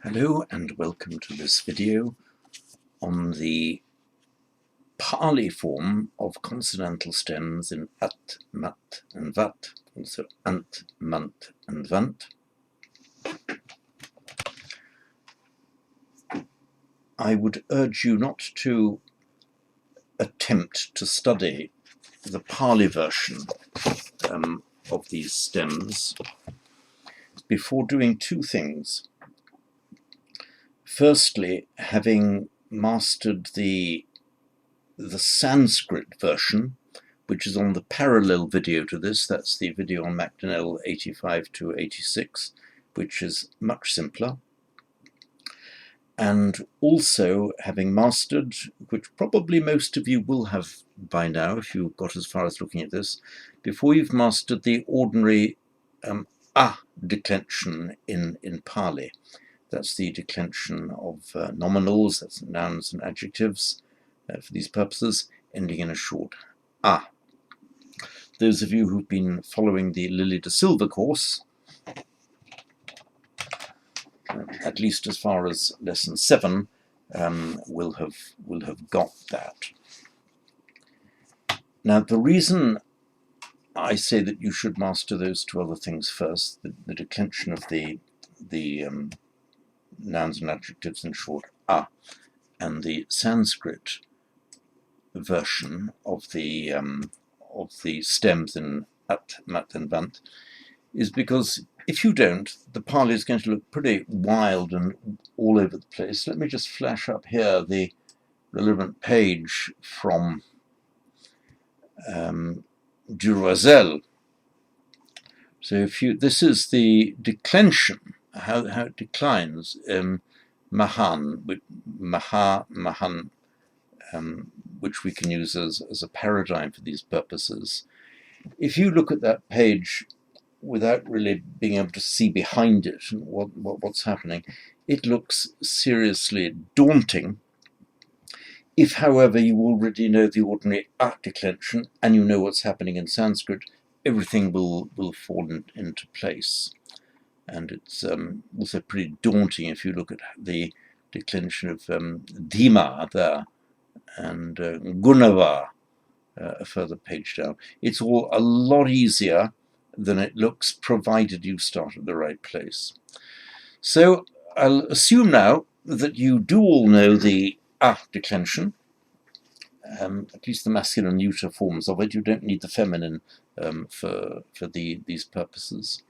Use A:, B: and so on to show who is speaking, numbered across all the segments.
A: Hello and welcome to this video on the Pali form of consonantal stems in at, mat and vat, also ant, mant and vant. I would urge you not to attempt to study the Pali version of these stems before doing two things. Firstly, having mastered the Sanskrit version, which is on the parallel video to this. That's the video on Macdonnell 85 to 86, which is much simpler. And also having mastered, which probably most of you will have by now if you got as far as looking at this, before you've mastered the ordinary a declension in Pali. That's the declension of nominals, that's nouns and adjectives for these purposes, ending in a short a. Those of you who've been following the Lily de Silva course, at least as far as lesson 7, will have got that. Now, the reason I say that you should master those two other things first, the declension of the nouns and adjectives in short a, and the Sanskrit version of the stems in at, mat and vant, is because if you don't, the Pali is going to look pretty wild and all over the place. Let me just flash up here the relevant page from Duroisel. So if you, this is the declension, how it declines, mahan, mahan, which we can use as a paradigm for these purposes. If you look at that page without really being able to see behind it and what's happening, it looks seriously daunting. If, however, you already know the ordinary a declension and you know what's happening in Sanskrit, everything will fall into place. And it's also pretty daunting if you look at the declension of dhima there, and Gunava a further page down. It's all a lot easier than it looks, provided you start at the right place. So I'll assume now that you do all know the a declension, at least the masculine neuter forms of it. You don't need the feminine for these purposes.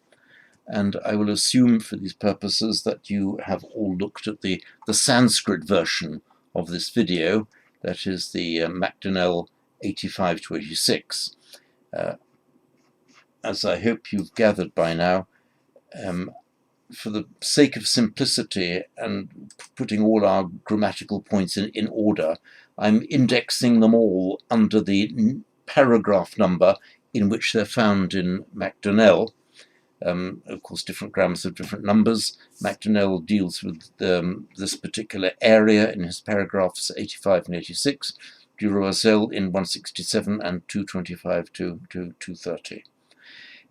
A: And I will assume for these purposes that you have all looked at the Sanskrit version of this video, that is the Macdonnell 85 to 86. As I hope you've gathered by now, for the sake of simplicity and putting all our grammatical points in order, I'm indexing them all under the paragraph number in which they're found in Macdonnell. Of course, different grammars have different numbers. Macdonnell deals with this particular area in his paragraphs 85 and 86, Duroisel in 167 and 225 to 230.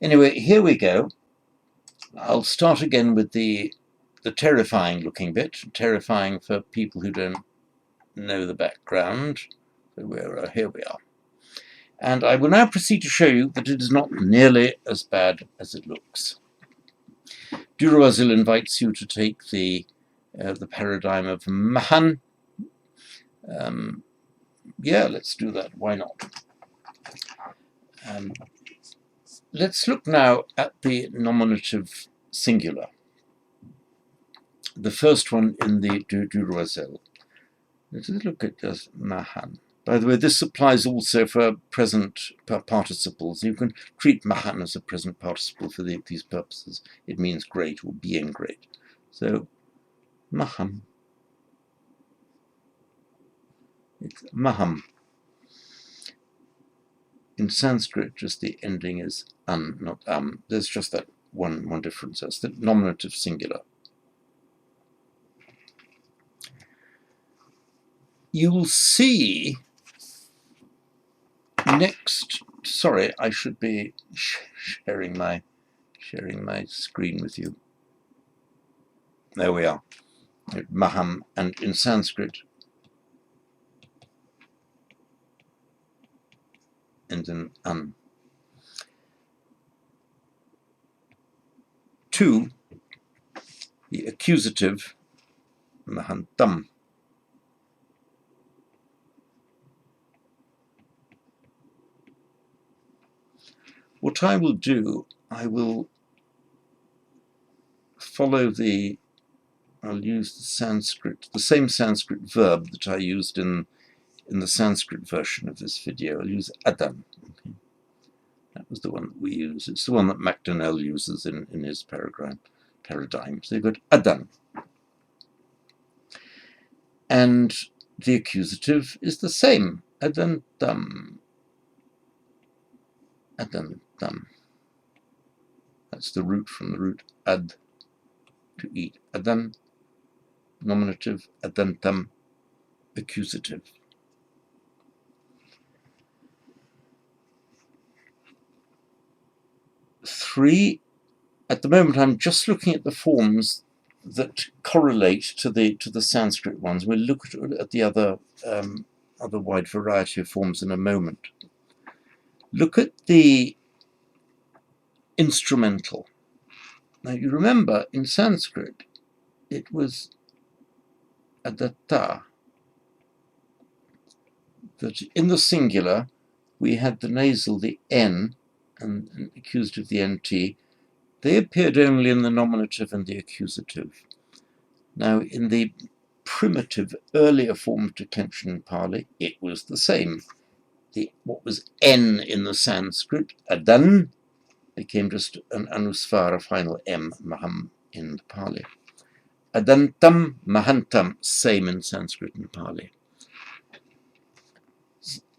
A: Anyway, here we go. I'll start again with the terrifying looking bit, terrifying for people who don't know the background. So here we are. And I will now proceed to show you that it is not nearly as bad as it looks. Duroisel invites you to take the paradigm of Mahan. Yeah, let's do that. Why not? Let's look now at the nominative singular. The first one in the Duroisel. Let's look at this Mahan. By the way, this applies also for present participles. You can treat mahan as a present participle for these purposes. It means great or being great. So, maham. It's maham. In Sanskrit, just the ending is an, not There's just that one difference. That's the nominative singular. You'll see next, sorry, I should be sharing my screen with you. There we are. maham, and in Sanskrit, and in an. 2, the accusative, mahantam. What I will do, I will follow I'll use the Sanskrit, the same Sanskrit verb that I used in the Sanskrit version of this video. I'll use adam. Okay. That was the one that we use. It's the one that MacDonnell uses in his paradigm. So you've got adam. And the accusative is the same, adantam. Adantam. That's the root from the root ad, to eat. Adan, nominative, adantam, accusative. 3, at the moment I'm just looking at the forms that correlate to the Sanskrit ones. We'll look at the other wide variety of forms in a moment. Look at the instrumental. Now you remember in Sanskrit it was adatta, that in the singular we had the nasal, the N, and accusative, the NT. They appeared only in the nominative and the accusative. Now in the primitive earlier form of declension in Pali, it was the same. What was N in the Sanskrit, adan, became just an anusvara final M, maham, in the Pali. Adantam, mahantam, same in Sanskrit and Pali.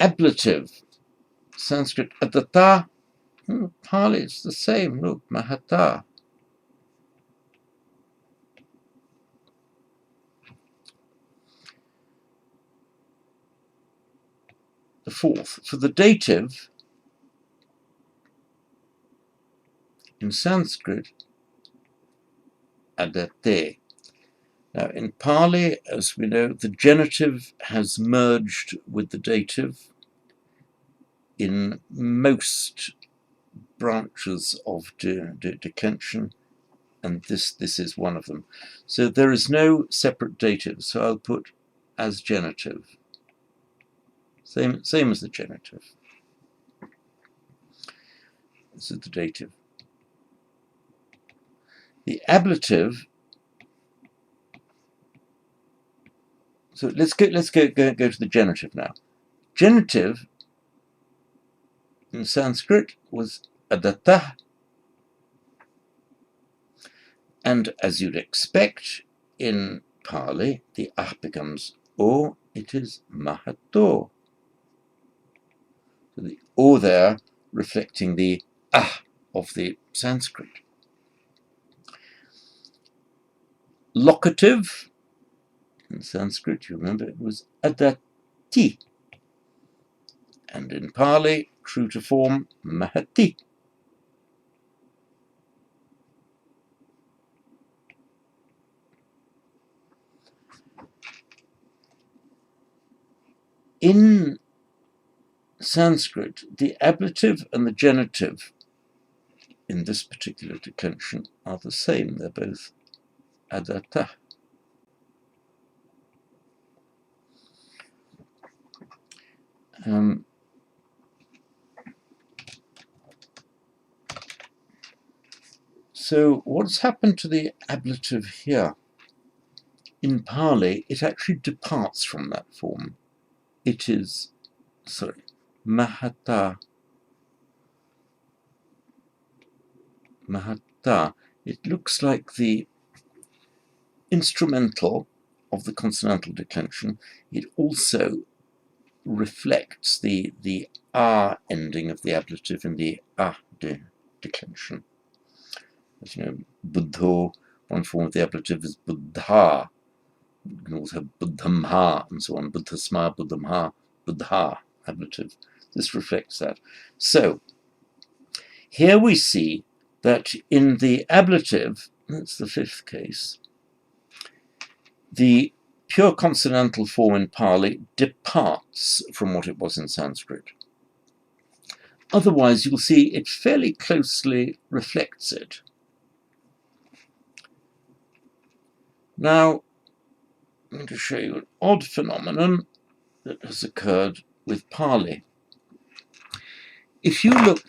A: Ablative, Sanskrit adatta, Pali it's the same, look, mahata. The 4th, for the dative, in Sanskrit, adate. Now in Pali, as we know, the genitive has merged with the dative in most branches of declension, and this is one of them. So there is no separate dative, so I'll put as genitive. Same as the genitive. This is the dative. The ablative. So let's go to the genitive now. Genitive in Sanskrit was adatta, and as you'd expect in Pali, the becomes o. It is mahato. So the o there reflecting the of the Sanskrit. Locative in Sanskrit, you remember, it was adati, and in Pali, true to form, mahati. In Sanskrit, the ablative and the genitive in this particular declension are the same. They're both adatta. So what's happened to the ablative here? In Pali, it actually departs from that form. It is, mahata. Mahata. It looks like the instrumental of the consonantal declension. It also reflects the R ending of the ablative in the A declension. As you know, buddho, one form of the ablative is buddha. You can also have buddhamha and so on. Buddhasma, buddhamha, buddha, ablative. This reflects that. So here we see that in the ablative, that's the 5th case, the pure consonantal form in Pali departs from what it was in Sanskrit. Otherwise, you'll see it fairly closely reflects it. Now, I'm going to show you an odd phenomenon that has occurred with Pali. If you look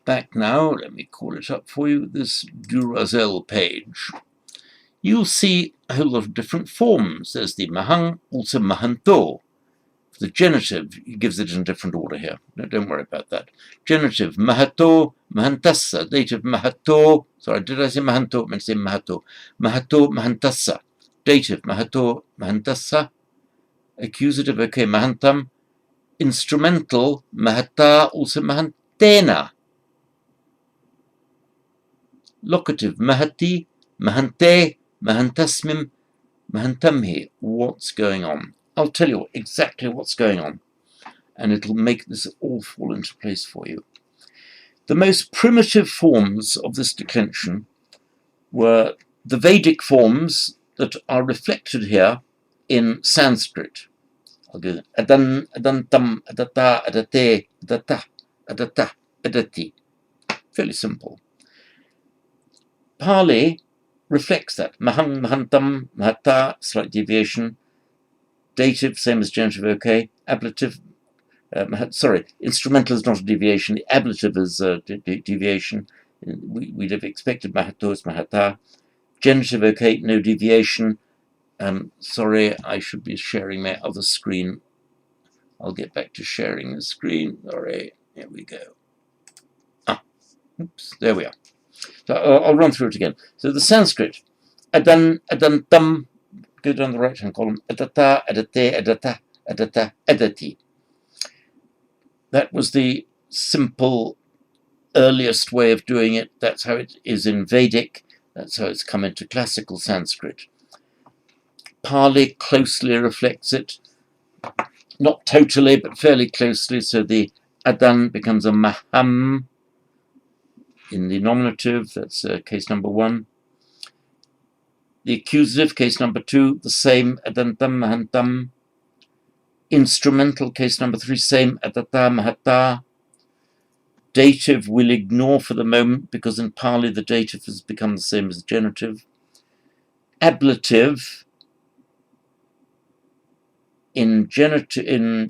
A: back now, let me call it up for you, this Duracell page, you'll see a whole lot of different forms. There's the Mahang, also Mahanto. The genitive, he gives it in a different order here. No, don't worry about that. Genitive, Mahato, Mahantassa. Dative, Mahato. Sorry, did I say Mahanto? I meant to say Mahato. Mahato, Mahantassa. Dative, Mahato, Mahantassa. Accusative, okay, Mahantam. Instrumental, Mahata, also Mahantena. Locative, Mahati, Mahante, Mahantasmim, Mahantamhi. What's going on? I'll tell you exactly what's going on, and it'll make this all fall into place for you. The most primitive forms of this declension were the Vedic forms that are reflected here in Sanskrit. I'll go adan, adantam, adata, adate, adata, adata, adati. Fairly simple. Pali reflects that. Mahang, mahantam, mahata, slight deviation. Dative, same as genitive, okay. Ablative, instrumental is not a deviation. The ablative is a deviation. We'd have expected mahato is mahata. Genitive, okay, no deviation. Sorry, I should be sharing my other screen. I'll get back to sharing the screen. Sorry, here we go. Oops, there we are. So I'll run through it again. So the Sanskrit, adan, adantam, go down the right-hand column, adata, adate, adata, adata, adati. That was the simple, earliest way of doing it. That's how it is in Vedic. That's how it's come into classical Sanskrit. Pali closely reflects it. Not totally, but fairly closely. So the adan becomes a maham in the nominative. That's case number 1. The accusative, case number 2, the same, adantam, mahantam. Instrumental, case number 3, same, adata, mahata. Dative we'll ignore for the moment because in Pali the dative has become the same as the genitive. Ablative, in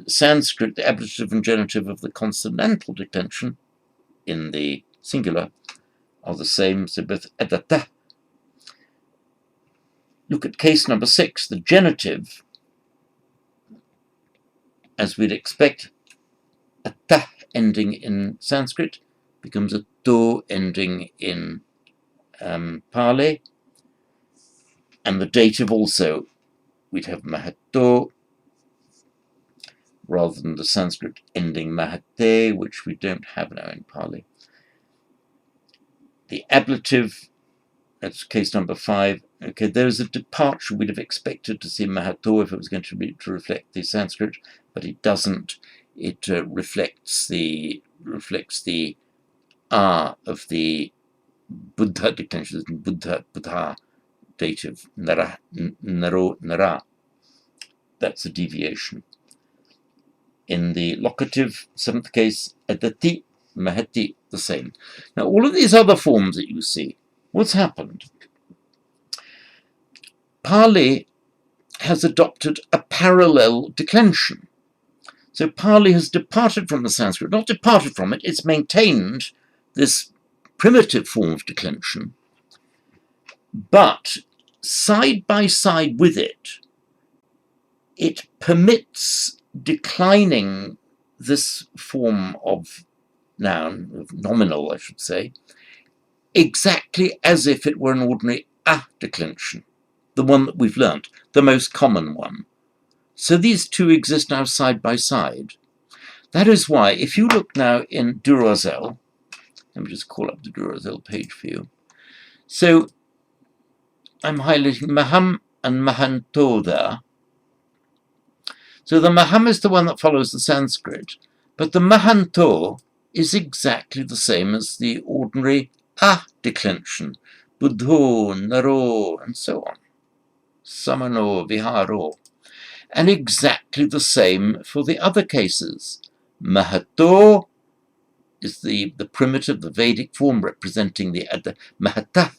A: Sanskrit, the ablative and genitive of the consonantal declension in the singular are the same, so both adata. Look at case number 6, the genitive, as we'd expect, a ta ending in Sanskrit becomes a to ending in Pali, and the dative also, we'd have mahato rather than the Sanskrit ending mahate, which we don't have now in Pali. The ablative, that's case number 5. Okay, there's a departure. We'd have expected to see mahato if it was going to reflect the Sanskrit, but it doesn't. It reflects the of the Buddha declension, Buddha dative, nara, naro, nara. That's a deviation. In the locative, 7th case, adati, mahati, the same. Now, all of these other forms that you see, what's happened? Pali has adopted a parallel declension. So Pali has departed from the Sanskrit, not departed from it, it's maintained this primitive form of declension, but side by side with it, it permits declining this form of noun, of nominal I should say, exactly as if it were an ordinary a declension, the one that we've learnt, the most common one. So these two exist now side by side. That is why, if you look now in Duracell, let me just call up the Duracell page for you. So I'm highlighting Maham and Mahanto there. So the Maham is the one that follows the Sanskrit, but the Mahanto is exactly the same as the ordinary a declension, Buddho, Naro, and so on. samano, viharo. And exactly the same for the other cases. Mahato is the primitive, the Vedic form representing the mahata,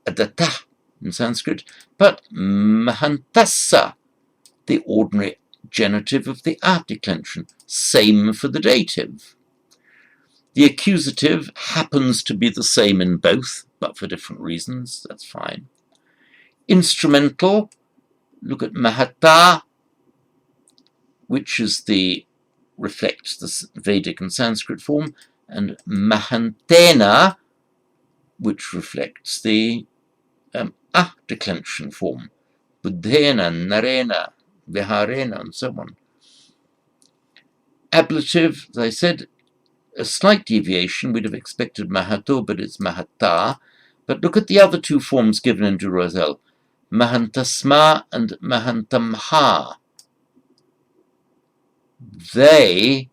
A: adata in Sanskrit, but mahantassa, the ordinary genitive of the a declension. Same for the dative. The accusative happens to be the same in both, but for different reasons. That's fine. Instrumental, look at mahata, which is reflects the Vedic and Sanskrit form, and mahantena, which reflects the a declension form. Buddhena, narena, viharena, and so on. Ablative, as I said, a slight deviation. We'd have expected mahato, but it's mahata. But look at the other two forms given in Duracell, mahantasma and mahantamha. They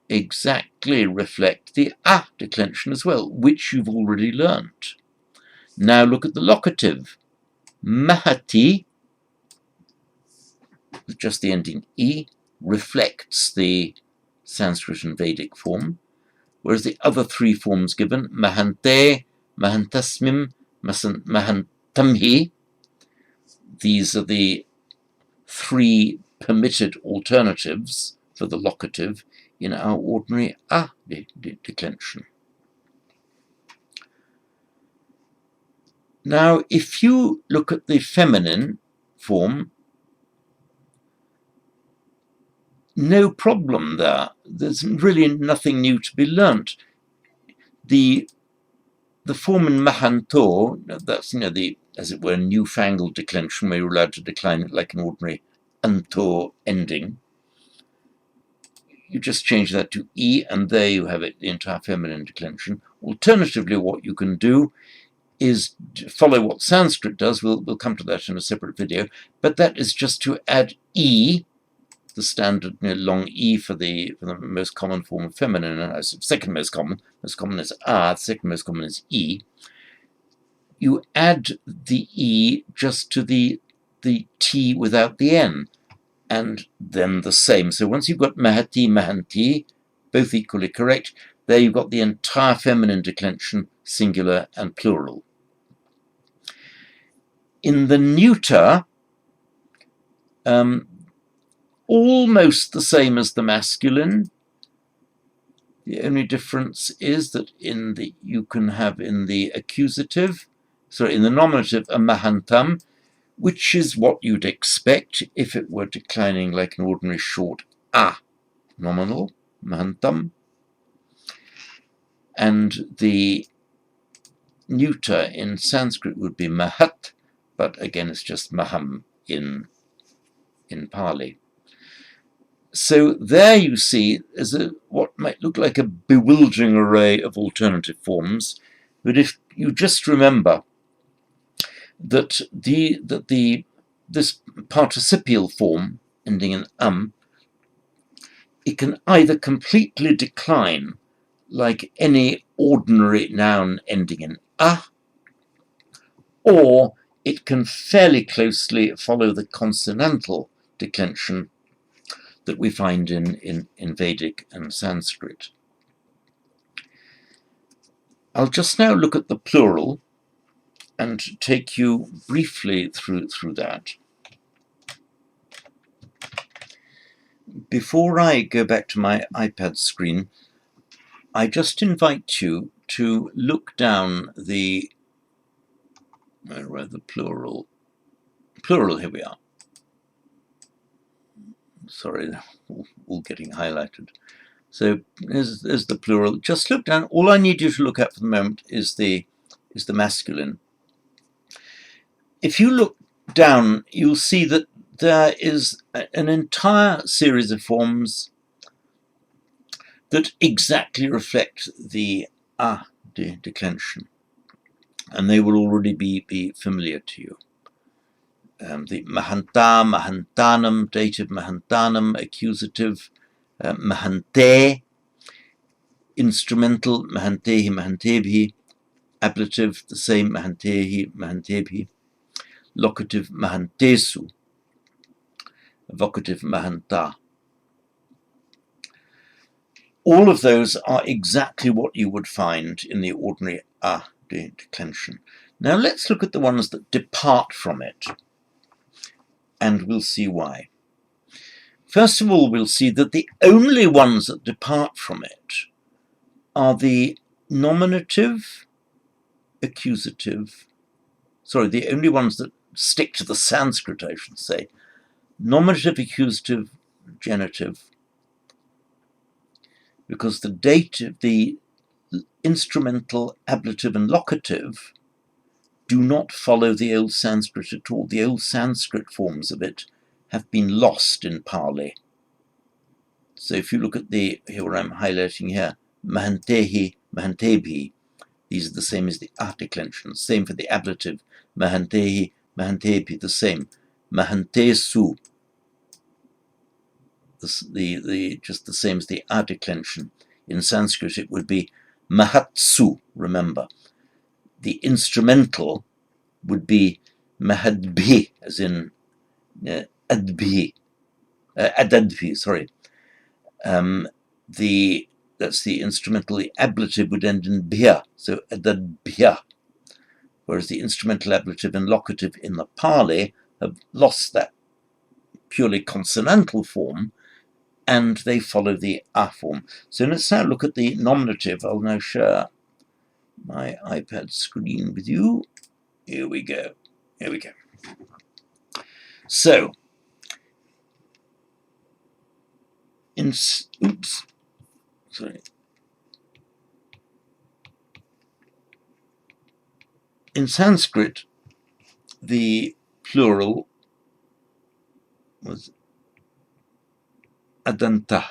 A: exactly reflect the a declension as well, which you've already learnt. Now look at the locative. Mahati, with just the ending e, reflects the Sanskrit and Vedic form, whereas the other three forms given, mahante, mahantasmim, mahantamhi, these are the three permitted alternatives for the locative in our ordinary a declension. Now, if you look at the feminine form, no problem there. There's really nothing new to be learnt. The form in mahanto, that's the, as it were, newfangled declension where you're allowed to decline it like an ordinary anto ending. You just change that to e, and there you have it, the entire feminine declension. Alternatively, what you can do is follow what Sanskrit does. We'll come to that in a separate video, but that is just to add e, the standard long e for the most common form of feminine, second most common is a, second most common is e. You add the e just to the t without the n, and then the same. So once you've got mahati, mahanti, both equally correct, there you've got the entire feminine declension, singular and plural. In the neuter, almost the same as the masculine. The only difference is that you can have in the accusative, in the nominative, a mahantam, which is what you'd expect if it were declining like an ordinary short a nominal, mahantam. And the neuter in Sanskrit would be mahat, but again it's just maham in Pali. So there you see is what might look like a bewildering array of alternative forms, but if you just remember that this participial form ending in it can either completely decline like any ordinary noun ending in a, or it can fairly closely follow the consonantal declension that we find in Vedic and Sanskrit. I'll just now look at the plural and take you briefly through that. Before I go back to my iPad screen, I just invite you to look down the plural, here we are. Sorry, all getting highlighted. So there's the plural. Just look down. All I need you to look at for the moment is the masculine. If you look down, you'll see that there is an entire series of forms that exactly reflect the a declension, and they will already be familiar to you. The mahanta, mahantanam, dative mahantanam, accusative, mahante, instrumental, mahantehi, mahantebhi, ablative, the same, mahantehi, mahantebhi. locative mahantesu, vocative mahanta. All of those are exactly what you would find in the ordinary a declension. Now let's look at the ones that depart from it, and we'll see why. First of all, we'll see that the only ones that depart from it are the nominative, accusative, the only ones that stick to the Sanskrit, I should say, nominative, accusative, genitive, because the dative, the instrumental, ablative, and locative do not follow the old Sanskrit at all. The old Sanskrit forms of it have been lost in Pali. So if you look at here where I'm highlighting here, mahantehi, mahantebhi, these are the same as the ah declensions. Same for the ablative, mahantehi, mahantebhi, the same. Mahantesu, just the same as the ah declension. In Sanskrit it would be mahatsu, remember. The instrumental would be mahadbhi, as in adbhi, adadbhi, sorry. That's the instrumental. The ablative would end in bhya, so adadbhya. Whereas the instrumental, ablative, and locative in the Pali have lost that purely consonantal form, and they follow the ah form. So let's now look at the nominative. I'll now share my iPad screen with you. Here we go. Here we go. So, in Sanskrit, the plural was adanta.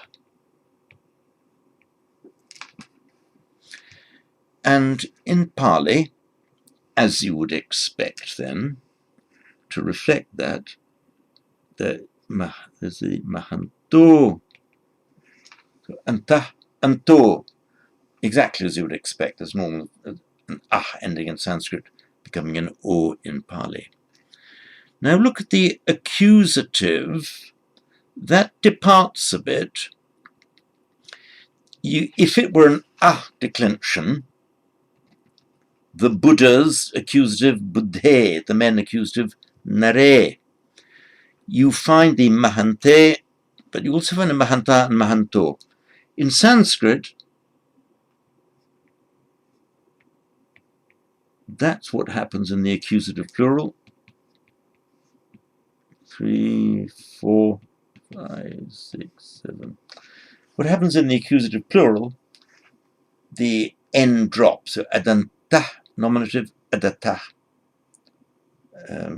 A: And in Pali, as you would expect then, to reflect that, there's the mahanto, anta, anto, exactly as you would expect, as normal, an ah ending in Sanskrit, becoming an o in Pali. Now look at the accusative. That departs a bit. If it were an ah declension, the Buddha's accusative buddhe, the men accusative nare. You find the mahante, but you also find a mahanta and mahanto. In Sanskrit, that's what happens in the accusative plural. 3, 4, 5, 6, 7. What happens in the accusative plural, the n drops, so adanta, nominative, adata,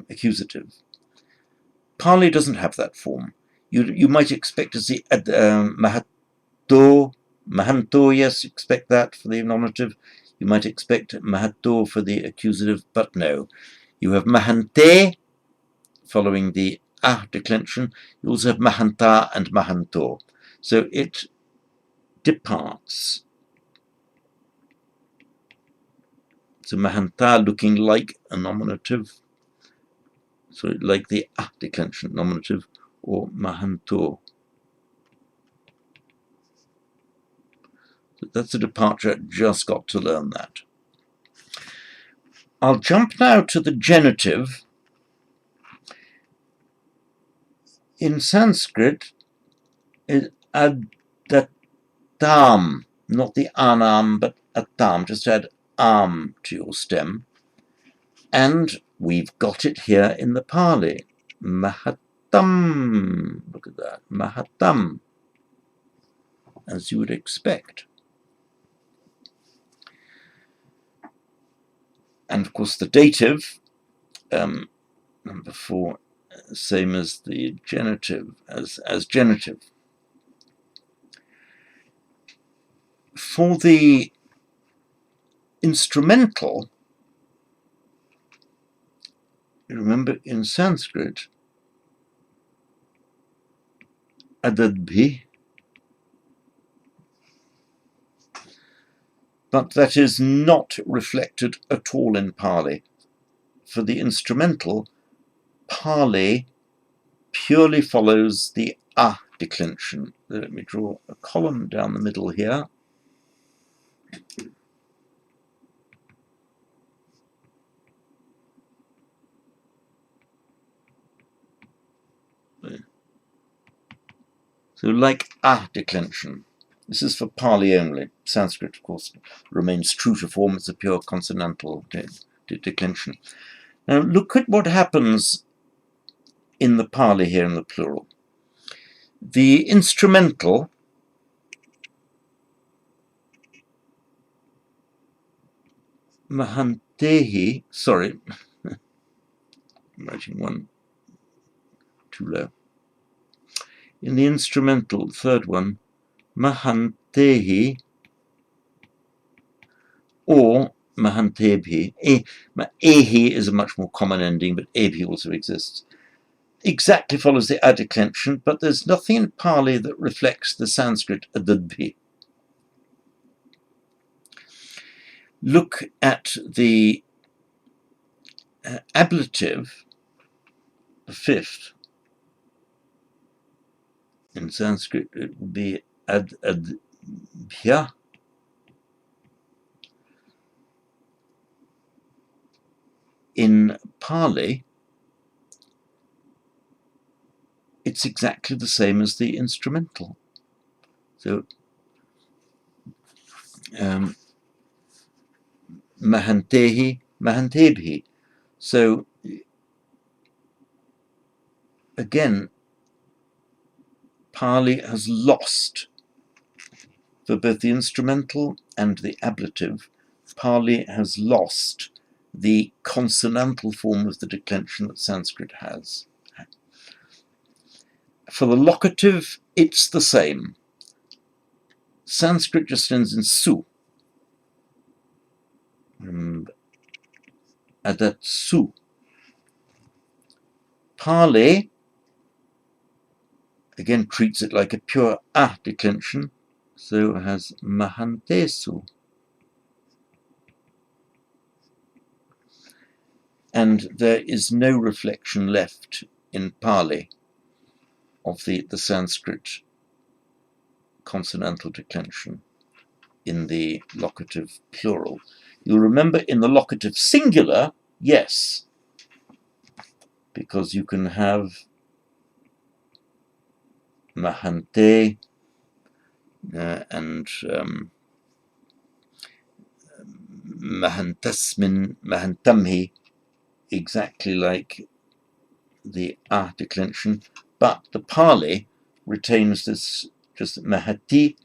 A: accusative. Pali doesn't have that form. You might expect to see mahato, mahanto, yes, expect that for the nominative. You might expect mahato for the accusative, but no. You have mahante following the ah declension. You also have mahanta and mahanto. So it departs. So mahanta looking like a nominative, so like the ah declension nominative, or mahanto. So that's a departure, just got to learn that. I'll jump now to the genitive. In Sanskrit, it's adatam, not the anam, but atam. Just add am to your stem. And we've got it here in the Pali. Mahatam. Look at that. Mahatam. As you would expect. And of course the dative, number 4, same as the genitive, as genitive. For the instrumental, remember in Sanskrit, adadbhi, but that is not reflected at all in Pali. For the instrumental, Pali purely follows the A declension. Let me draw a column down the middle here. So like A declension. This is for Pali only. Sanskrit, of course, remains true to form. It's a pure consonantal declension. Now look at what happens in the Pali here in the plural. The instrumental mahantehi, sorry, I'm writing one too low. In the instrumental, third one, mahantehi or mahantebhi. Ehi is a much more common ending, but ebhi also exists. Exactly follows the A declension, but there's nothing in Pali that reflects the Sanskrit adadbhi. Look at the ablative, the fifth. In Sanskrit, it would be adbhya. In Pali, it's exactly the same as the instrumental. So, mahantehi, mahantebhi. So, again, Pali has lost, for both the instrumental and the ablative, Pali has lost the consonantal form of the declension that Sanskrit has. For the locative, it's the same. Sanskrit just ends in su. And adatsu. Pali, again, treats it like a pure A declension, so it has mahantesu. And there is no reflection left in Pali of the Sanskrit consonantal declension in the locative plural. You'll remember in the locative singular, yes, because you can have mahante and mahantasmin, mahantamhi, exactly like the A declension, but the Pali retains this just mahati,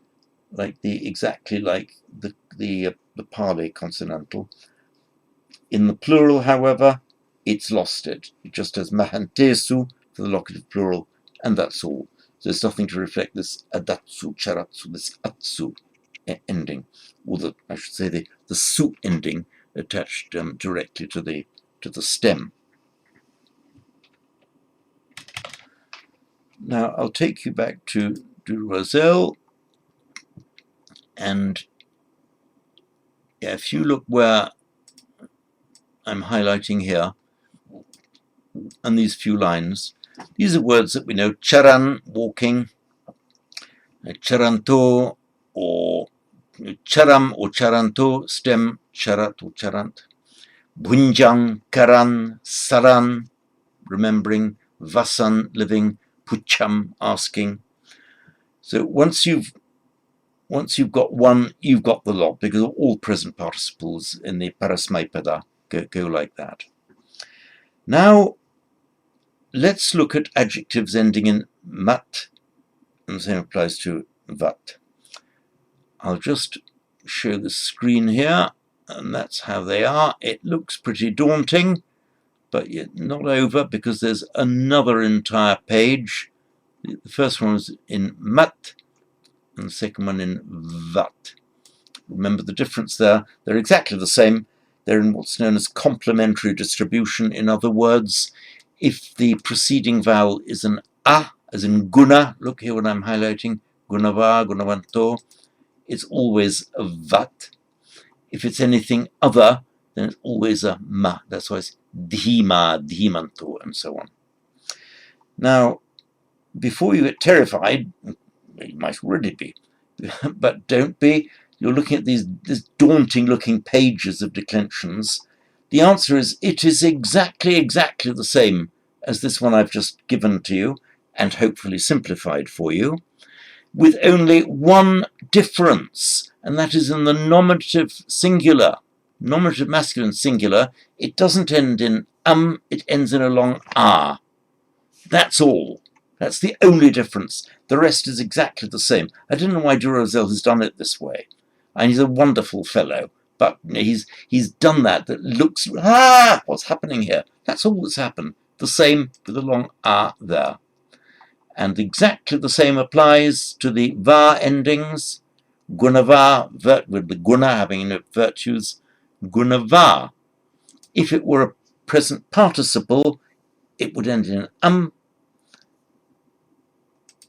A: like exactly like the Pali consonantal. In the plural, however, it's lost it. It just has mahantesu for the locative plural, and that's all. So there's nothing to reflect this adatsu, charatsu, this atsu ending, or I should say the su ending attached directly to the stem. Now I'll take you back to Roselle, and if you look where I'm highlighting here, and these few lines, these are words that we know: charan, walking, charanto, or charam or charanto, stem, charat or charant, bhunjang, karan, saran, remembering, vasan, living, pucham, asking. So once you've got one, you've got the lot, because all present participles in the parasmaipada go like that. Now, let's look at adjectives ending in mat, and the same applies to vat. I'll just show the screen here, and that's how they are. It looks pretty daunting, but yet not over, because there's another entire page. The first one is in mat, and the second one in vat. Remember the difference there. They're exactly the same. They're in what's known as complementary distribution. In other words, if the preceding vowel is an A, as in guna, look here what I'm highlighting, gunava, gunavanto, it's always a vat. If it's anything other, then it's always a ma. That's why it's dhima, dhimanto, and so on. Now, before you get terrified, you might already be, but don't be. You're looking at these daunting-looking pages of declensions. The answer is it is exactly the same as this one I've just given to you, and hopefully simplified for you, with only one difference, and that is in the nominative singular, nominative masculine singular. It doesn't end in it ends in a long ah. That's all. That's the only difference. The rest is exactly the same. I don't know why Durosel has done it this way. And he's a wonderful fellow, but he's done that looks, what's happening here? That's all that's happened. The same with a long ah there. And exactly the same applies to the va endings. Gunava, with the guna having no virtues, gunava. If it were a present participle, it would end in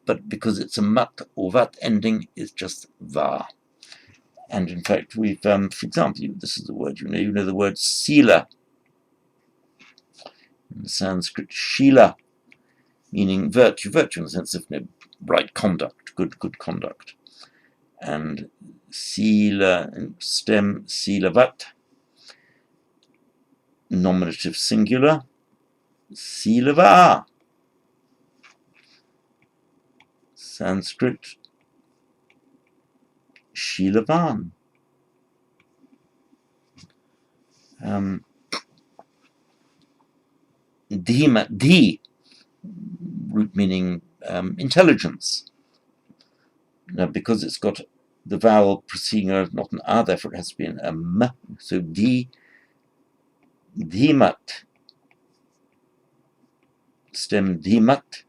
A: but because it's a mat or vat ending, it's just va. And in fact, we've, for example, this is the word you know the word sila. In Sanskrit, shila, meaning virtue in the sense of right conduct, good conduct. And sila, stem, silavat, nominative singular, silava. Sanskrit, shilavan. Di, root meaning intelligence. Now, because it's got the vowel preceding not an a, therefore it has to be an m. So dhimat, stem dhimat.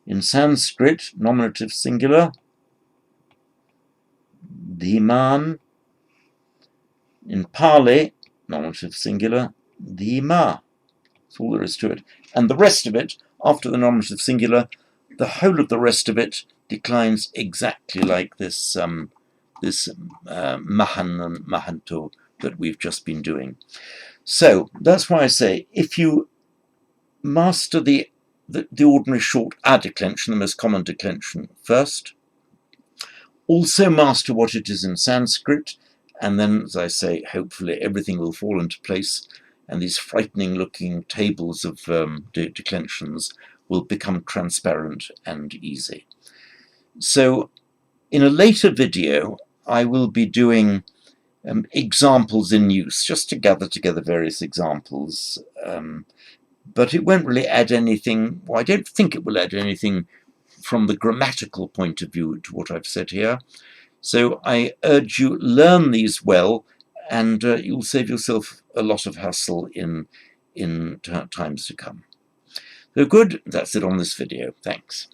A: In Sanskrit, nominative singular, dhiman. In Pali, nominative singular, dhima. That's all there is to it. And the rest of it, after the nominative singular, the whole of the rest of it declines exactly like this mahan and mahanto that we've just been doing. So that's why I say, if you master the ordinary short a declension, the most common declension, first, also master what it is in Sanskrit, and then, as I say, hopefully everything will fall into place, and these frightening-looking tables of declensions will become transparent and easy. So, in a later video, I will be doing examples in use, just to gather together various examples. But it won't really add anything, well, I don't think it will add anything from the grammatical point of view to what I've said here. So I urge you, learn these well, and you'll save yourself a lot of hassle in times to come. So good, that's it on this video. Thanks.